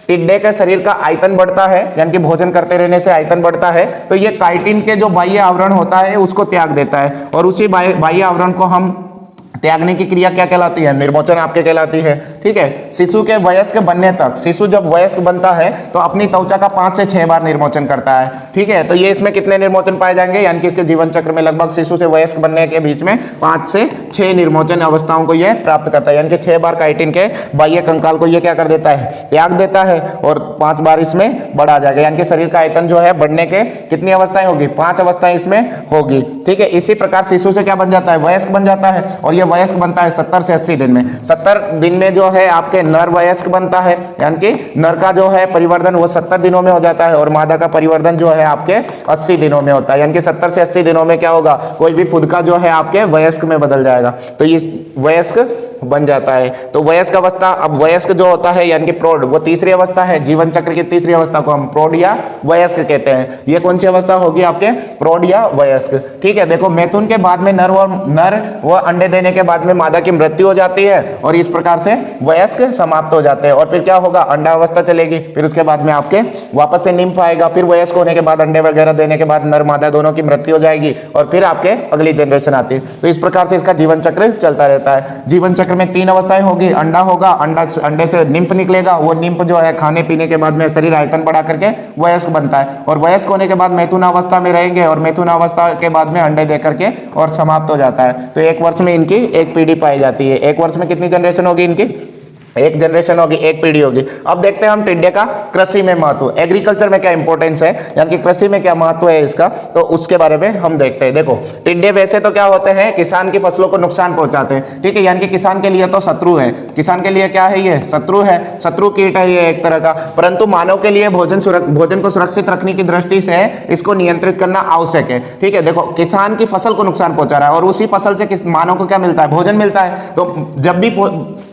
Speaker 1: टिड्डे के शरीर का आयतन बढ़ता है, यानी कि भोजन करते रहने से आयतन बढ़ता है, तो ये काइटिन के जो बाह्य आवरण होता है उसको त्याग देता है, और उसी बाह्य आवरण को हम त्यागने की क्रिया क्या कहलाती है, निर्मोचन आपके कहलाती है। ठीक है, शिशु के वयस्क बनने तक, शिशु जब वयस्क बनता है तो अपनी त्वचा का 5 से 6 बार निर्मोचन करता है। ठीक है, तो ये इसमें कितने निर्मोचन पाए जाएंगे, यानी कि इसके जीवन चक्र में लगभग शिशु से वयस्क बनने के बीच में 5 से 6 निर्मोचन अवस्थाओं को ये प्राप्त करता है। यानी कि 6 बार काइटिन के बाह्य कंकाल को ये क्या कर देता है, त्याग देता है, और 5 बार इसमें बढ़ा जाएगा। यानी कि शरीर का आयतन जो है बढ़ने के कितनी अवस्थाएं होगी, 5 अवस्थाएं इसमें होगी। ठीक है, इसी प्रकार शिशु से क्या बन जाता है, वयस्क बन जाता है, और ये वयस्क बनता है 70 से 80 दिन में। 70 दिन में जो है आपके नर वयस्क बनता है, यानी कि नर का जो है परिवर्धन वो 70 दिनों में हो जाता है, और मादा का परिवर्धन जो है आपके 80 दिनों में होता है। यानी कि 70 से 80 दिनों में क्या होगा, कोई भी फुदका जो है आपके वयस्क में बदल जाएगा, तो ये वयस्क बन जाता है। तो वयस्क अवस्था, अब वयस्क जो होता है यानी कि प्रौढ़, वो तीसरी अवस्था है। जीवन चक्र की तीसरी अवस्था को हम प्रौढ़ या वयस्क कहते हैं। ये कौन सी अवस्था होगी आपके, प्रौढ़ या वयस्क। ठीक है, देखो मैथुन के बाद में नर व अंडे देने के बाद में मादा की मृत्यु हो जाती है, और इस प्रकार से वयस्क समाप्त हो जाते हैं। और फिर क्या होगा, अंडा अवस्था चलेगी, फिर उसके बाद में आपके वापस से निम्फ आएगा, फिर वयस्क होने के बाद अंडे वगैरह देने के बाद नर मादा दोनों की मृत्यु हो जाएगी, और फिर आपके अगली जनरेशन आती है। तो इस प्रकार से इसका जीवन चक्र चलता रहता है। जीवन चक्र में 3 अवस्थाएं होगी, अंडा होगा, अंडे से निम्फ निकलेगा, वो निम्फ जो है खाने पीने के बाद में शरीर आयतन बढ़ा करके वयस्क बनता है, और वयस्क होने के बाद मैथुन अवस्था में रहेंगे, और मैथुन अवस्था के बाद में अंडे दे करके और समाप्त हो जाता है। तो 1 वर्ष में इनकी 1 पीढ़ी पाई जाती है। 1 वर्ष में कितनी जनरेशन होगी इनकी, 1 जनरेशन होगी, 1 पीढ़ी होगी। अब देखते हैं हम टिड्डे का कृषि में महत्व, एग्रीकल्चर में क्या इंपॉर्टेंस है, यानी कि कृषि में क्या महत्व है इसका, तो उसके बारे में हम देखते हैं। देखो टिड्डे वैसे तो क्या होते हैं, किसान की फसलों को नुकसान पहुंचाते हैं। ठीक है, यानी कि किसान के लिए तो शत्रु है, किसान के लिए क्या है, ये शत्रु है, शत्रु कीट है ये एक तरह का। परंतु मानव के लिए भोजन को सुरक्षित रखने की दृष्टि से इसको नियंत्रित करना आवश्यक है। ठीक है, देखो किसान की फसल को नुकसान पहुंचा रहा है, और उसी फसल से मानव को क्या मिलता है, भोजन मिलता है। तो जब भी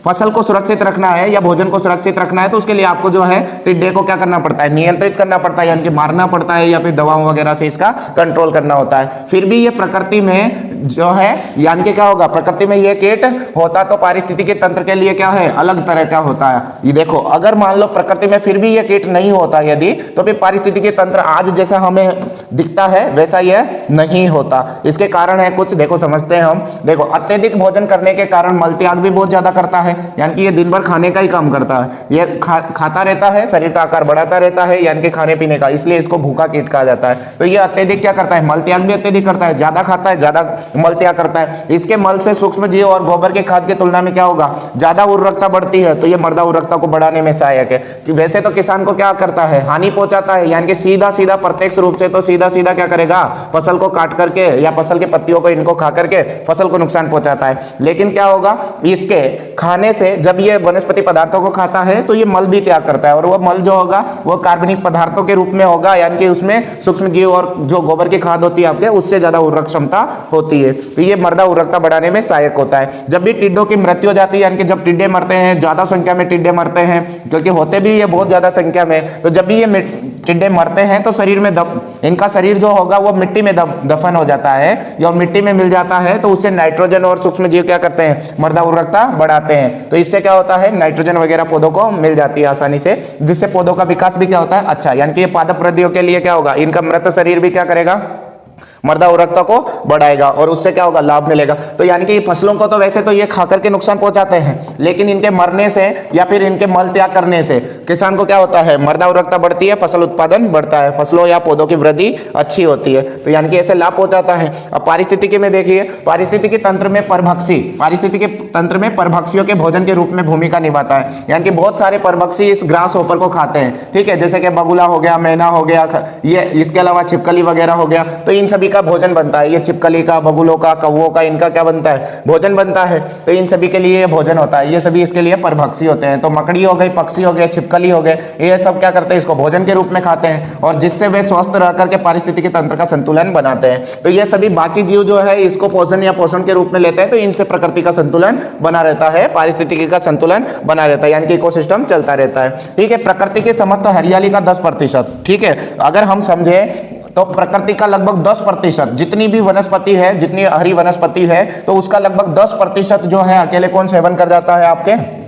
Speaker 1: फसल को सुरक्षित रखना है या भोजन को सुरक्षित रखना है, तो उसके लिए आपको जो है टिड्डे को क्या करना पड़ता है, नियंत्रित करना पड़ता है, यानी कि मारना पड़ता है, या फिर दवाओं वगैरह से इसका कंट्रोल करना होता है। फिर भी ये प्रकृति में जो है, यानी कि क्या होगा, प्रकृति में ये कीट होता तो पारिस्थितिकी तंत्र के लिए क्या है, अलग तरह का होता है। ये देखो, अगर मान लो प्रकृति में फिर भी ये कीट नहीं होता यदि, तो फिर पारिस्थितिकी तंत्र आज जैसा हमें दिखता है वैसा यह नहीं होता। इसके कारण है कुछ, देखो समझते हैं हम। देखो अत्यधिक भोजन करने के कारण मलत्याग भी बहुत ज्यादा करता है, यानी कि ये दिन भर खाने का ही काम करता है, ये खाता रहता है, शरीर का आकार बढ़ाता रहता है, यानी कि खाने पीने का, इसलिए इसको भूखा कीट कहा जाता है। तो ये अत्यधिक क्या करता है, मलत्याग भी अत्यधिक करता है, ज्यादा खाता है, ज्यादा मल त्याग करता है। इसके मल से सूक्ष्म जीव और गोबर के खाद की तुलना में क्या होगा, ज्यादा उर्वरकता बढ़ती है, तो ये मृदा उर्वरकता को बढ़ाने में सहायक है। कि वैसे तो किसान को क्या करता है, हानि पहुंचाता है, यानी कि सीधा सीधा प्रत्यक्ष रूप से तो सीधा सीधा क्या करेगा, फसल को काट करके या फसल के पत्तियों को इनको खा करके फसल को नुकसान पहुंचाता है। लेकिन क्या होगा, इसके खाने से जब ये वनस्पति पदार्थों को खाता है तो ये मल भी त्याग करता है, और वो मल जो होगा वो कार्बनिक पदार्थों के रूप में होगा, यानी कि उसमें सूक्ष्म जीव और जो गोबर की खाद होती है आपके, उससे ज्यादा उर्वरक क्षमता होती है। तो ये मृदा उर्वरकता बढ़ाने में सहायक होता है। जब भी टिड्डों की मृत्यु हो जाती है, यानी कि जब टिड्डे मरते हैं, ज्यादा संख्या में टिड्डे मरते हैं, क्योंकि होते भी ये बहुत ज्यादा संख्या में, तो जब भी ये टिड्डे मरते हैं तो शरीर में इनका शरीर जो होगा वो मिट्टी में दफन हो जाता है, या मिट्टी में मिल जाता है, तो उससे नाइट्रोजन और सूक्ष्म जीव क्या करते हैं, मृदा उर्वरकता बढ़ाते हैं। तो इससे क्या होता है, नाइट्रोजन वगैरह पौधों को मिल जाती है आसानी से, जिससे पौधों का विकास भी क्या होता है, अच्छा, यानी कि ये पादप वृद्धियों के लिए क्या होगा, इनका मृत शरीर भी क्या करेगा, मृदा उर्वरकता को बढ़ाएगा, और उससे क्या होगा, लाभ मिलेगा। तो यानी कि फसलों को तो वैसे तो ये खाकर के नुकसान पहुंचाते हैं, लेकिन इनके मरने से या फिर इनके मल त्याग करने से किसान को क्या होता है, मृदा उर्वरकता बढ़ती है, फसल उत्पादन बढ़ता है, फसलों या पौधों की वृद्धि अच्छी होती है। तो यानी कि ऐसे लाभ पहुंचाता है। अब पारिस्थितिकी में देखिए, पारिस्थितिकी तंत्र में परभक्षी, पारिस्थितिकी तंत्र में परभक्षियों के भोजन के रूप में भूमिका निभाता है, यानी कि बहुत सारे परभक्षी इस ग्रास होपर को खाते हैं, ठीक है, जैसे कि बगुला हो गया, मैना हो गया, ये इसके अलावा छिपकली वगैरह हो गया, तो इन सभी का भोजन बनता है। ये छिपकली का, बगुलों का, कौवों का, इनका क्या बनता है, भोजन बनता है। तो इन सभी के लिए भोजन होता है, ये सभी इसके लिए परभक्षी होते हैं। तो मकड़ी हो गई, पक्षी हो गए, छिपकली हो गए, ये सब क्या करते हैं, इसको भोजन के रूप में खाते हैं, और जिससे वे स्वस्थ रह करके पारिस्थितिकी तंत्र का संतुलन बनाते हैं। तो ये सभी बाकी जीव जो है इसको भोजन या पोषण के रूप में लेते हैं, तो इनसे प्रकृति का संतुलन बना रहता है, पारिस्थितिकी का संतुलन बना रहता है, यानी कि इकोसिस्टम चलता रहता है। ठीक है, प्रकृति की समस्त हरियाली का 10%, ठीक है, अगर हम समझे तो प्रकृति का लगभग 10%, जितनी भी वनस्पति है, जितनी हरी वनस्पति है, तो उसका लगभग 10% जो है अकेले कौन सेवन कर जाता है, आपके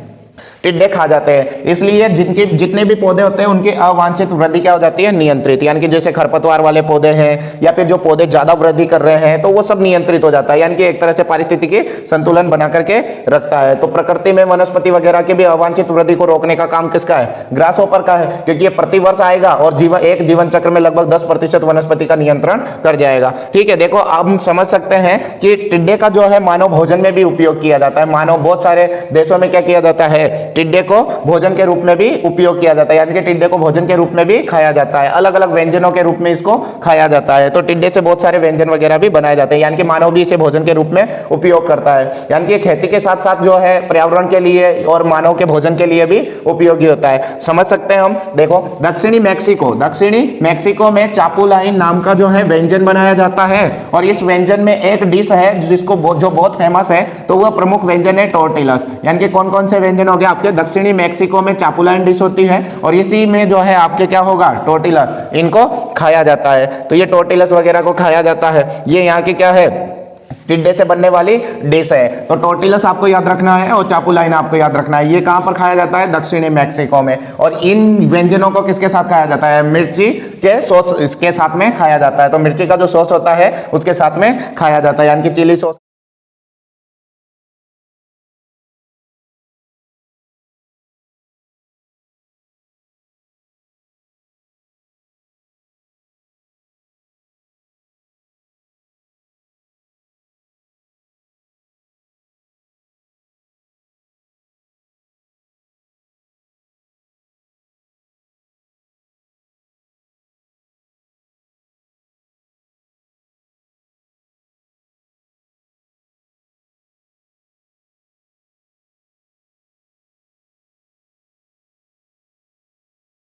Speaker 1: टिड्डे खा जाते हैं। इसलिए जिनके जितने भी पौधे होते हैं उनकी अवांछित वृद्धि क्या हो जाती है, नियंत्रित, यानी कि जैसे खरपतवार वाले पौधे हैं या फिर जो पौधे ज्यादा वृद्धि कर रहे हैं, तो वो सब नियंत्रित हो जाता है, यानी कि एक तरह से पारिस्थितिकी संतुलन बना करके रखता है। तो प्रकृति में वनस्पति वगैरह की भी अवांछित वृद्धि को रोकने का काम किसका है, ग्रास होपर का है, क्योंकि ये प्रतिवर्ष आएगा और एक जीवन चक्र में लगभग 10% वनस्पति का नियंत्रण कर जाएगा। ठीक है, देखो अब हम समझ सकते हैं कि टिड्डे का जो है मानव भोजन में भी उपयोग किया जाता है। मानव बहुत सारे देशों में क्या किया जाता है, टिड्डे को भोजन के रूप में भी उपयोग किया जाता है, यानी कि टिड्डे को भोजन के रूप में भी खाया जाता है, अलग अलग व्यंजनों के रूप में इसको खाया जाता है। तो टिड्डे से बहुत सारे व्यंजन वगैरह भी बनाए जाते हैं, यानी कि मानव भी इसे भोजन के रूप में उपयोग करता है, यानी कि खेती के साथ साथ जो है पर्यावरण के लिए और मानव के भोजन के लिए भी उपयोगी होता है। समझ सकते हैं हम। देखो दक्षिणी मैक्सिको में चापुलाइन नाम का जो है व्यंजन बनाया जाता है, और इस व्यंजन में एक डिश है जिसको जो बहुत फेमस है, तो वह प्रमुख व्यंजन है टोर्टिलस। यानी कि कौन कौन से व्यंजन हो गए आपके, दक्षिणी मैक्सिको में चापुलाइन डिश होती है, और इसी में जो है आपके क्या होगा, टोर्टिलस, इनको खाया जाता है। तो ये टोर्टिलस वगैरह को खाया जाता है, ये यहाँ की क्या है, टिड्डे से बनने वाली डिश है। तो टोर्टिलस आपको याद रखना है और चापुलाइन आपको याद रखना है। ये कहां पर खाया जाता है, दक्षिणी मैक्सिको में। और इन व्यंजनों को किसके साथ खाया जाता है, मिर्ची के सॉस के साथ में खाया जाता है। तो मिर्ची का जो सॉस होता है उसके साथ में खाया जाता है, यानी कि चिली सॉस।